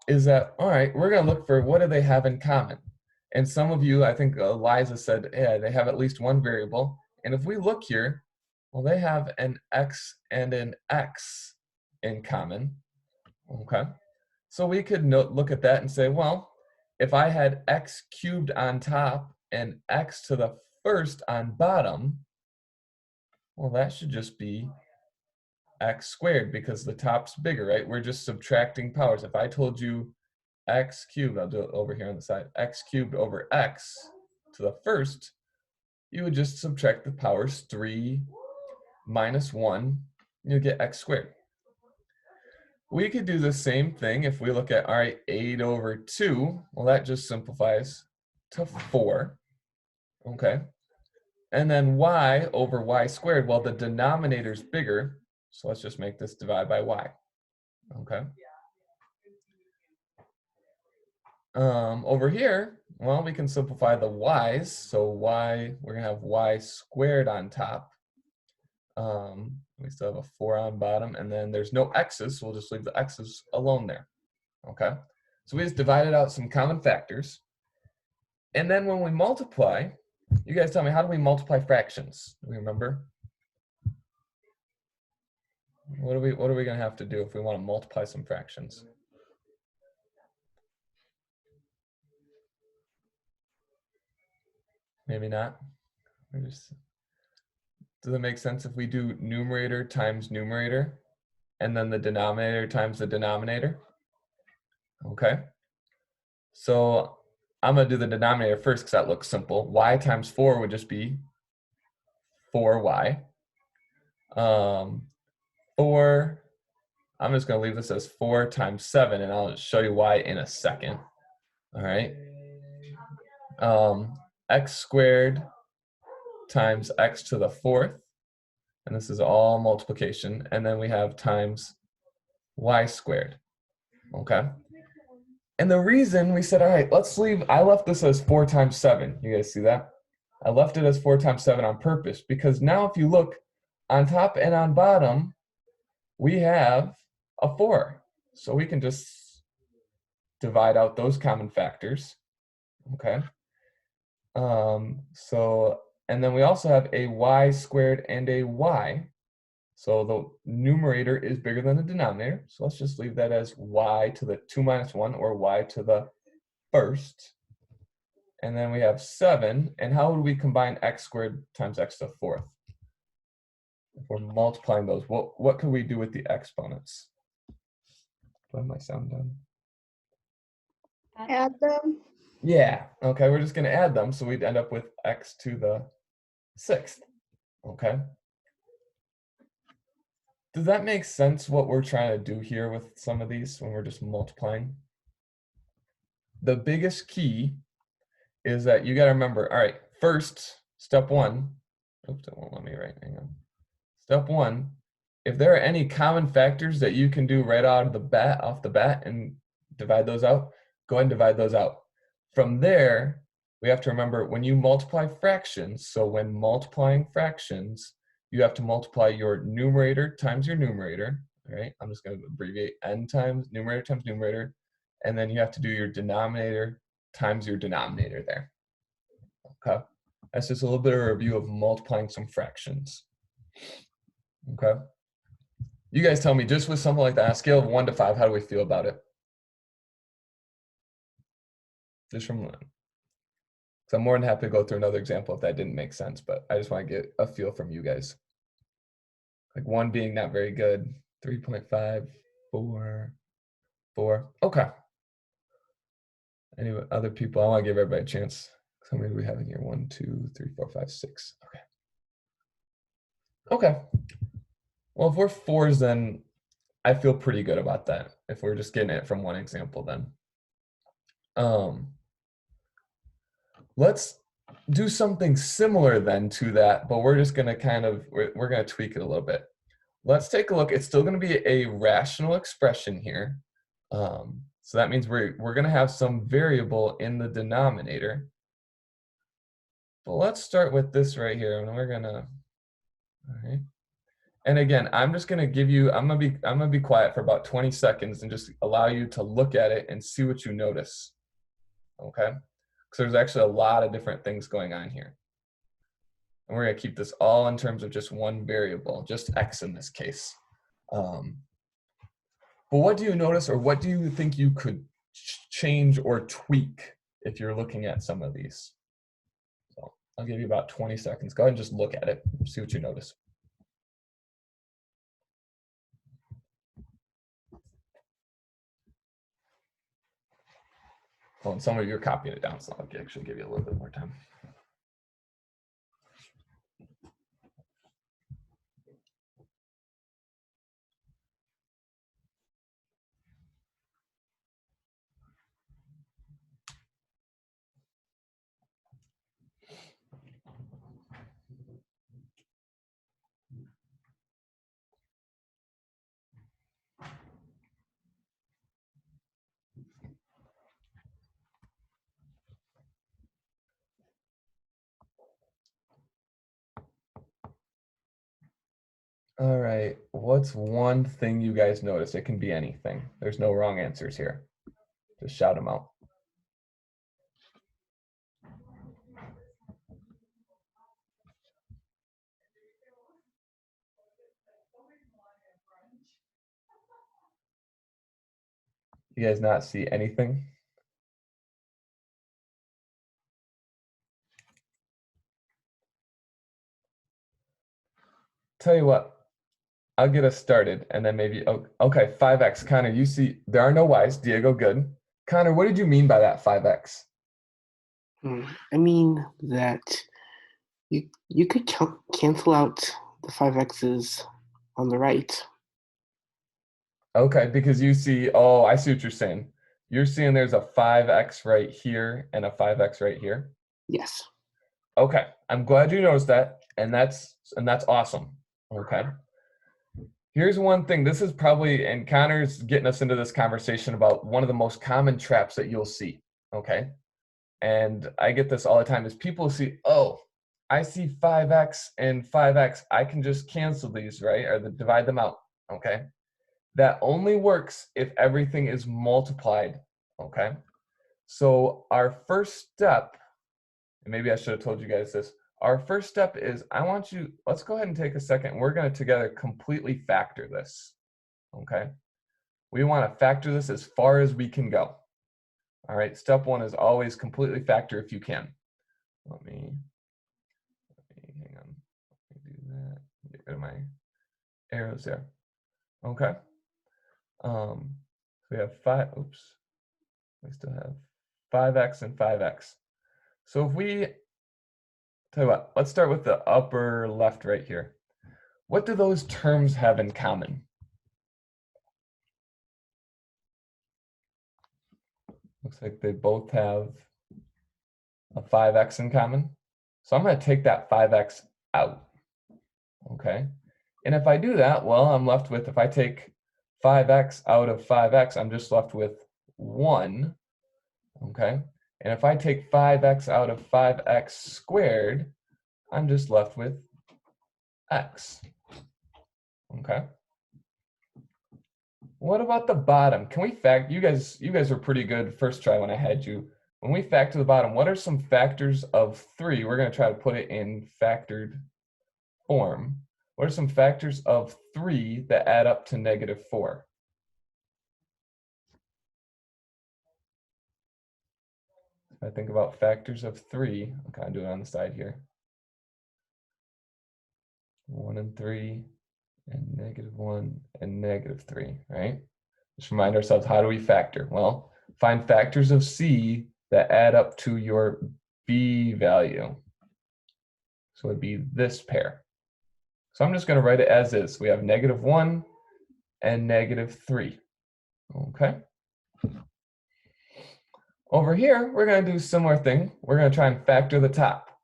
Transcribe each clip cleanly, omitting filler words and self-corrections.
is that, all right, we're going to look for what do they have in common. And some of you, I think Eliza said, yeah, they have at least one variable. And if we look here, well, they have an x and an x in common. Okay. So we could look at that and say, well, if I had x cubed on top and x to the first on bottom, well, that should just be x squared because the top's bigger, right? We're just subtracting powers. If I told you x cubed, I'll do it over here on the side, x cubed over x to the first, you would just subtract the powers 3 minus 1, you'll get x squared. We could do the same thing if we look at, all right, 8 over 2, well, that just simplifies to 4, okay? And then y over y squared, well, the denominator's bigger, so let's just make this divide by y, okay? Over here, well, we can simplify the y's. So y, we're gonna have y squared on top. We still have a 4 on bottom, and then there's no x's, so we'll just leave the x's alone there, okay? So we just divided out some common factors. And then when we multiply, you guys tell me, how do we multiply fractions? Do we remember? What are we gonna have to do if we want to multiply some fractions? Maybe not. Does it make sense if we do numerator times numerator and then the denominator times the denominator? Okay. So I'm gonna do the denominator first because that looks simple. Y times 4 would just be 4y. 4, I'm just gonna leave this as 4 times 7 and I'll show you why in a second. All right. X squared times x to the 4th, and this is all multiplication, and then we have times y squared, okay? And the reason we said, all right, let's leave, I left this as 4 times 7. You guys see that? I left it as 4 times 7 on purpose because now if you look on top and on bottom, we have a 4. So we can just divide out those common factors, okay? And then we also have a y squared and a y. So the numerator is bigger than the denominator. So let's just leave that as y to the 2 minus 1 or y to the first. And then we have 7. And how would we combine x squared times x to the 4th? If we're multiplying those, what could we do with the exponents? Do I have my sound done? Add them. Yeah, okay, we're just gonna add them. So we'd end up with x to the 6th, okay? Does that make sense what we're trying to do here with some of these when we're just multiplying? The biggest key is that you got to remember, all right, first, step 1, oops, it won't let me write, hang on. Step 1, if there are any common factors that you can do right out of the bat, off the bat, and divide those out, go ahead and divide those out. From there, we have to remember when you multiply fractions, so when multiplying fractions, you have to multiply your numerator times your numerator, all right? I'm just going to abbreviate n times numerator, and then you have to do your denominator times your denominator there, okay? That's just a little bit of a review of multiplying some fractions, okay? You guys tell me, just with something like that, on a scale of 1 to 5, how do we feel about it? Just from, so I'm more than happy to go through another example if that didn't make sense, but I just want to get a feel from you guys. Like 1 being not very good, 3.5, 4, 4. Okay. Any other people? I want to give everybody a chance. How many do we have in here? 1, 2, 3, 4, 5, 6. Okay. Okay. Well, if we're 4s, then I feel pretty good about that. If we're just getting it from one example, then. Let's do something similar then to that, but we're just going to kind of, we're going to tweak it a little bit. Let's take a look. It's still going to be a rational expression here. So that means we're going to have some variable in the denominator. But let's start with this right here, and we're going to, all right. And again, I'm just gonna give you, I'm gonna be quiet for about 20 seconds and just allow you to look at it and see what you notice. Okay? Because there's actually a lot of different things going on here. And we're gonna keep this all in terms of just one variable, just x in this case. Um, but what do you notice, or what do you think you could change or tweak if you're looking at some of these? So I'll give you about 20 seconds. Go ahead and just look at it, see what you notice. Well, and some of you are copying it down, so I'll actually give you a little bit more time. All right, what's one thing you guys notice? It can be anything. There's no wrong answers here. Just shout them out. You guys not see anything? Tell you what, I'll get us started and then maybe, oh, okay, 5x. Connor, you see, there are no y's. Diego, good. Connor, what did you mean by that 5x? I mean that you could cancel out the 5x's on the right. Okay, because you see, oh, I see what you're saying. You're seeing there's a 5x right here and a 5x right here. Yes. Okay, I'm glad you noticed that, and that's awesome. Okay. Here's one thing. This is probably, and Connor's getting us into this conversation about one of the most common traps that you'll see. Okay. And I get this all the time is people see, oh, I see 5x and 5x. I can just cancel these, right? Or divide them out. Okay. That only works if everything is multiplied. Okay. So our first step, and maybe I should have told you guys this. Our first step is let's go ahead and take a second. We're going to together completely factor this. Okay. We want to factor this as far as we can go. All right. Step one is always completely factor if you can. Let me hang on. Let me do that. Get rid of my arrows there. Okay. We have we still have 5x and 5x. So if we, tell you what, let's start with the upper left right here. What do those terms have in common? Looks like they both have a 5x in common. So I'm going to take that 5x out. Okay. And if I do that, well, I'm left with, if I take 5x out of 5x, I'm just left with 1. Okay. And if I take 5x out of 5x squared, I'm just left with x. Okay. What about the bottom? Can we you guys were pretty good first try when I had you. When we factor the bottom, what are some factors of 3? We're going to try to put it in factored form. What are some factors of 3 that add up to -4? If I think about factors of 3, I'll kind of do it on the side here. 1 and 3, and -1 and -3, right? Just remind ourselves, how do we factor? Well, find factors of C that add up to your B value. So it'd be this pair. So I'm just going to write it as is. We have -1 and -3. Okay. Over here, we're going to do a similar thing. We're going to try and factor the top.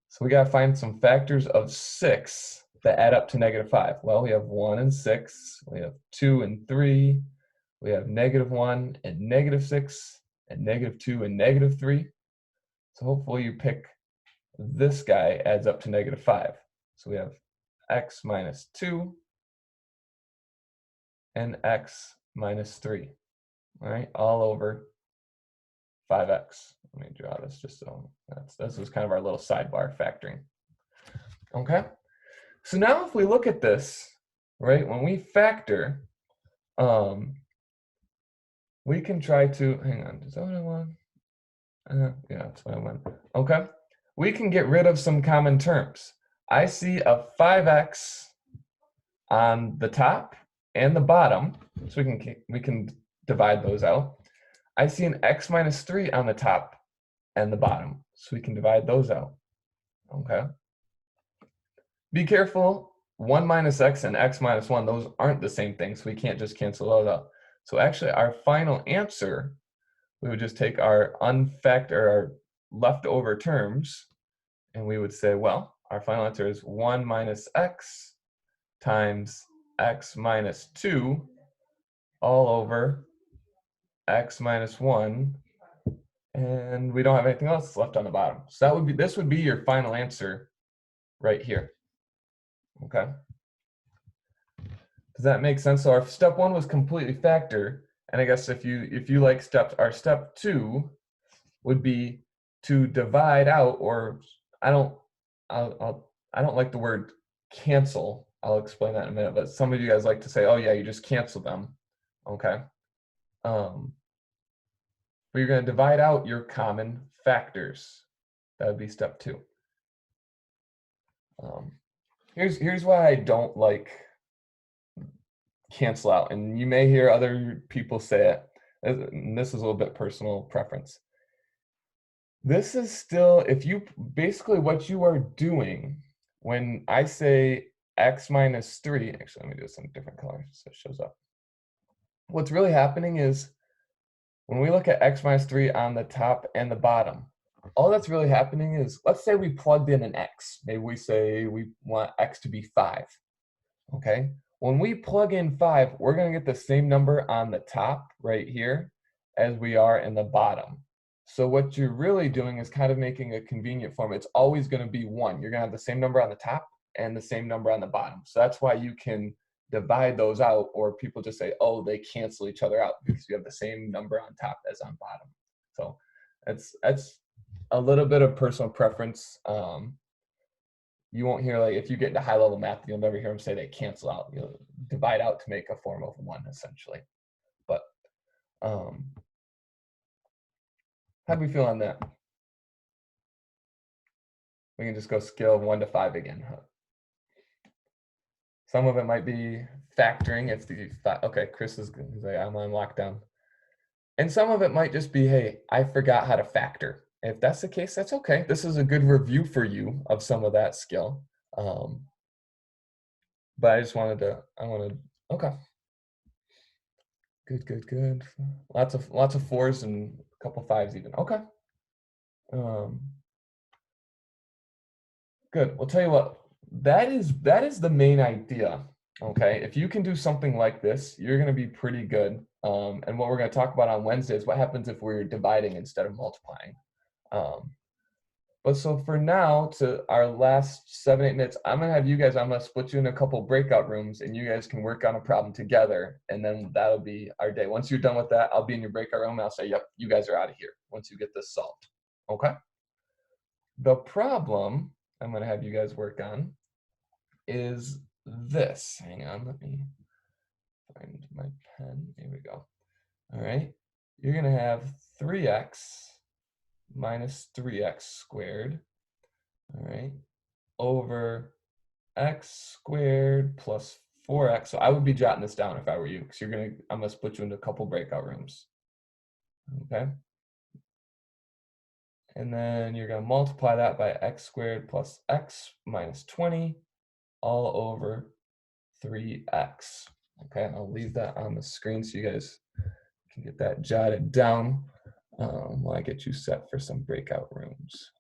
So we got to find some factors of 6 that add up to -5. Well, we have 1 and 6. We have 2 and 3. We have -1 and -6 and -2 and -3. So hopefully you pick this guy adds up to -5. So we have x minus 2 and x minus 3, all right, all over 5x. Let me draw this just so this is kind of our little sidebar factoring. Okay, so now if we look at this, right, when we factor, we can try to, hang on, is that what I want? Yeah, that's what I want. Okay, we can get rid of some common terms. I see a 5x on the top and the bottom, so we can divide those out. I see an x minus 3 on the top and the bottom, so we can divide those out. Okay. Be careful, 1 minus x and x minus 1, those aren't the same thing, so we can't just cancel those out. So actually our final answer, we would just take our our leftover terms, and we would say, well, our final answer is 1 minus x times x minus 2 all over x minus 1, and we don't have anything else left on the bottom. So this would be your final answer right here. Okay. Does that make sense? So our step 1 was completely factor, and I guess if you like our step 2 would be to divide out, or I don't like the word cancel. I'll explain that in a minute, but some of you guys like to say, oh yeah, you just cancel them. Okay. But you're going to divide out your common factors. That would be step 2. Here's why I don't like cancel out, and you may hear other people say it, and this is a little bit personal preference. This is still, basically what you are doing when I say x minus 3, actually let me do some different colors so it shows up. What's really happening is when we look at x minus 3 on the top and the bottom, all that's really happening is, let's say we plugged in an x. Maybe we say we want x to be 5, okay? When we plug in 5, we're going to get the same number on the top right here as we are in the bottom. So what you're really doing is kind of making a convenient form. It's always going to be 1. You're going to have the same number on the top and the same number on the bottom. So that's why you can divide those out, or people just say, oh, they cancel each other out because you have the same number on top as on bottom. So that's a little bit of personal preference. You won't hear, like, if you get into high level math, you'll never hear them say they cancel out. You'll divide out to make a form of 1 essentially. But how do we feel on that? We can just go scale 1 to 5 again. Some of it might be factoring. Okay, Chris is like, I'm on lockdown. And some of it might just be, hey, I forgot how to factor. If that's the case, that's okay. This is a good review for you of some of that skill. But I just okay. Good. Lots of 4s and a couple 5s even. Okay. Good. We'll tell you what, that is the main idea. Okay. If you can do something like this, you're going to be pretty good. And what we're going to talk about on Wednesday is what happens if we're dividing instead of multiplying. But so for now, to our last 7-8 minutes, I'm going to split you in a couple breakout rooms, and you guys can work on a problem together, and then that'll be our day. Once you're done with that, I'll be in your breakout room, and I'll say, yep, you guys are out of here once you get this solved. Okay? The problem I'm going to have you guys work on is this. Hang on, let me find my pen. Here we go. All right. You're going to have 3x minus 3x squared, all right, over x squared plus 4x. So I would be jotting this down if I were you, because I'm going to split you into a couple breakout rooms. Okay. And then you're going to multiply that by x squared plus x minus 20 all over 3x. Okay, I'll leave that on the screen so you guys can get that jotted down while I get you set for some breakout rooms.